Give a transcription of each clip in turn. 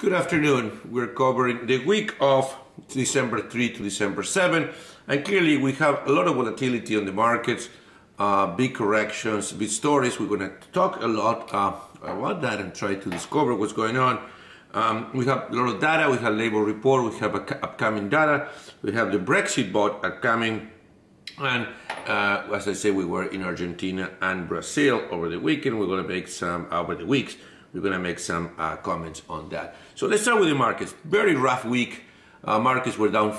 Good afternoon. We're covering the week of December 3 to December 7, and clearly we have a lot of volatility on the markets, big corrections, big stories. We're going to talk a lot about that and try to discover what's going on. We have a lot of data. We have labor report. We have upcoming data. We have the Brexit vote upcoming. And as I say, we were in Argentina and Brazil over the weekend. We're going to make some, over the weeks, we're going to make some comments on that. So let's start with the markets. Very rough week. Markets were down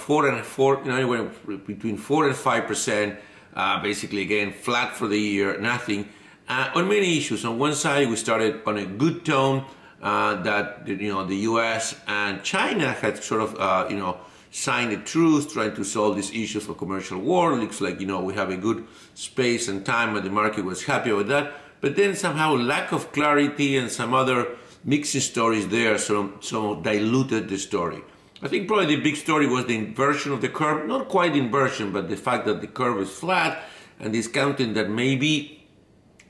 anywhere between 4 and 5%. Basically, again, flat for the year, nothing. On many issues. On one side, we started on a good tone that the U.S. and China had sort of signed a truce, trying to solve these issues for commercial war. Looks like we have a good space and time, and the market was happy with that. But then somehow lack of clarity and some other mixing stories there sort of diluted the story. I think probably the big story was the inversion of the curve. Not quite inversion, but the fact that the curve is flat and discounting that maybe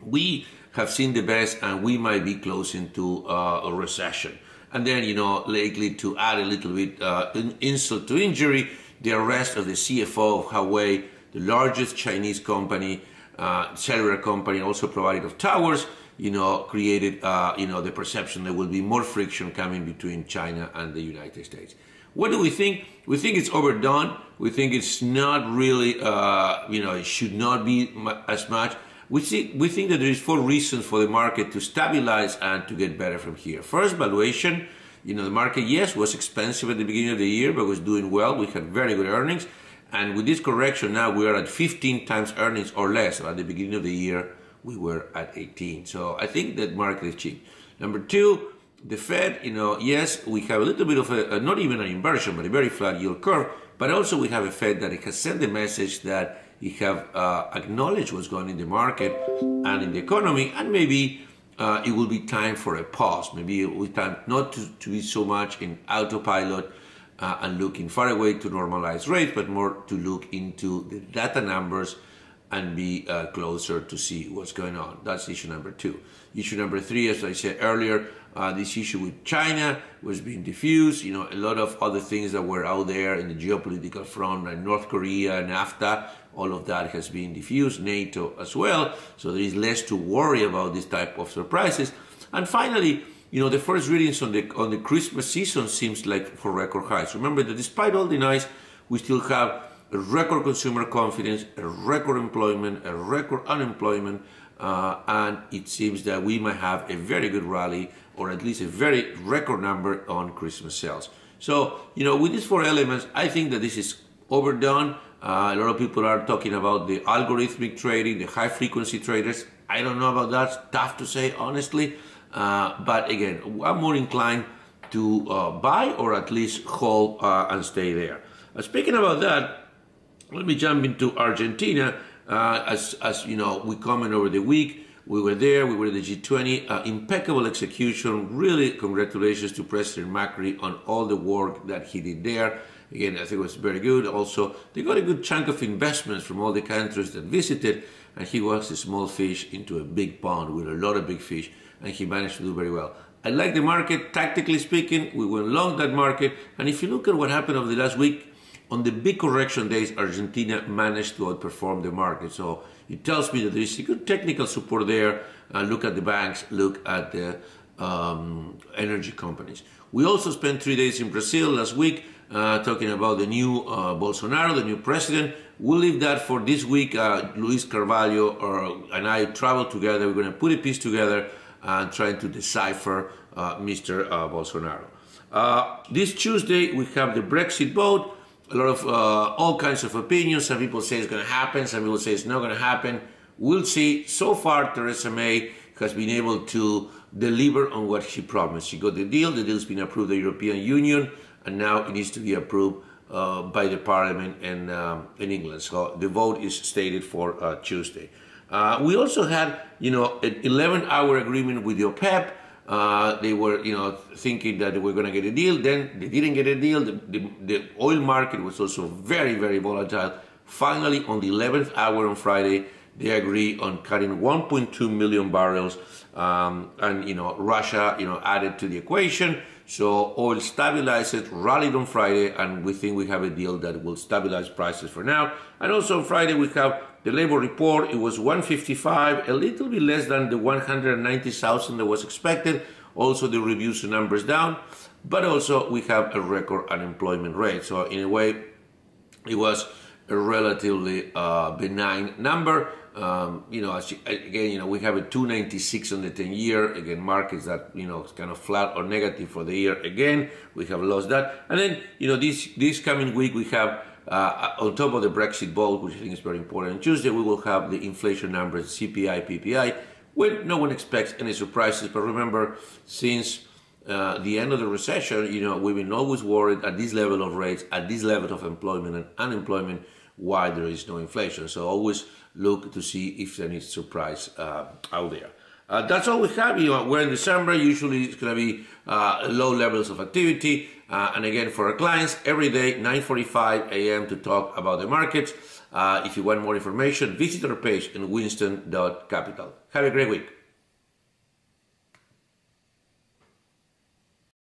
we have seen the best and we might be close into a recession. And then, lately, to add a little bit insult to injury, the arrest of the CFO of Huawei, the largest Chinese company, cellular company, also provider of towers, created, the perception there will be more friction coming between China and the United States. What do we think? We think it's overdone. We think it's not really, it should not be as much. We think that there is 4 reasons for the market to stabilize and to get better from here. First, valuation. The market, yes, was expensive at the beginning of the year, but was doing well. We had very good earnings. And with this correction now, we are at 15 times earnings or less. So at the beginning of the year, we were at 18. So I think that market is cheap. Number 2, the Fed, yes, we have a little bit of not even an inversion, but a very flat yield curve. But also we have a Fed that has sent the message that it have acknowledged what's going on in the market and in the economy, and maybe it will be time for a pause. Maybe it will be time not to be so much in autopilot and looking far away to normalize rates, but more to look into the data numbers and be closer to see what's going on. That's issue number 2. Issue number 3, as I said earlier, this issue with China was being diffused. A lot of other things that were out there in the geopolitical front, like North Korea, NAFTA, all of that has been diffused, NATO as well. So there is less to worry about this type of surprises. And finally, the first readings on the Christmas season seems like for record highs. Remember that despite all the noise, we still have a record consumer confidence, a record employment, a record unemployment, and it seems that we might have a very good rally, or at least a very record number on Christmas sales. So, with these 4 elements, I think that this is overdone. A lot of people are talking about the algorithmic trading, the high-frequency traders. I don't know about that. It's tough to say, honestly. But again, I'm more inclined to buy or at least hold and stay there. Speaking about that, let me jump into Argentina. As we comment over the week, we were there, we were at the G20, impeccable execution. Really, congratulations to President Macri on all the work that he did there. Again, I think it was very good. Also, they got a good chunk of investments from all the countries that visited, and he was a small fish into a big pond with a lot of big fish, and he managed to do very well. I like the market, tactically speaking. We went long that market, and if you look at what happened over the last week, on the big correction days, Argentina managed to outperform the market. So it tells me that there is a good technical support there. Look at the banks, look at the energy companies. We also spent 3 days in Brazil last week talking about the new Bolsonaro, the new president. We'll leave that for this week. Luis Carvalho and I traveled together. We're going to put a piece together and trying to decipher Mr. Bolsonaro. This Tuesday, we have the Brexit vote. A lot of all kinds of opinions. Some people say it's going to happen. Some people say it's not going to happen. We'll see. So far, Theresa May has been able to deliver on what she promised. She got the deal. The deal's been approved by the European Union, and now it needs to be approved by the Parliament in England. So the vote is stated for Tuesday. We also had, an 11-hour agreement with the OPEP. They were, thinking that they were going to get a deal. Then they didn't get a deal. The oil market was also very, very volatile. Finally, on the 11th hour on Friday, they agree on cutting 1.2 million barrels, and Russia added to the equation. So oil stabilized, rallied on Friday, and we think we have a deal that will stabilize prices for now. And also on Friday we have the labor report. It was 155, a little bit less than the 190,000 that was expected. Also the reviews numbers down, but also we have a record unemployment rate. So in a way, it was a relatively benign number. Again, we have a 296 on the 10-year. Again, markets that kind of flat or negative for the year. Again, we have lost that. And then this coming week we have on top of the Brexit vote, which I think is very important. On Tuesday we will have the inflation numbers, CPI, PPI. When no one expects any surprises, but remember, since the end of the recession, we've been always worried at this level of rates, at this level of employment and unemployment, why there is no inflation. So always look to see if there is surprise out there. That's all we have. We're in December. Usually it's going to be low levels of activity. And again, for our clients, every day, 9:45 a.m. to talk about the markets. If you want more information, visit our page in winston.capital. Have a great week.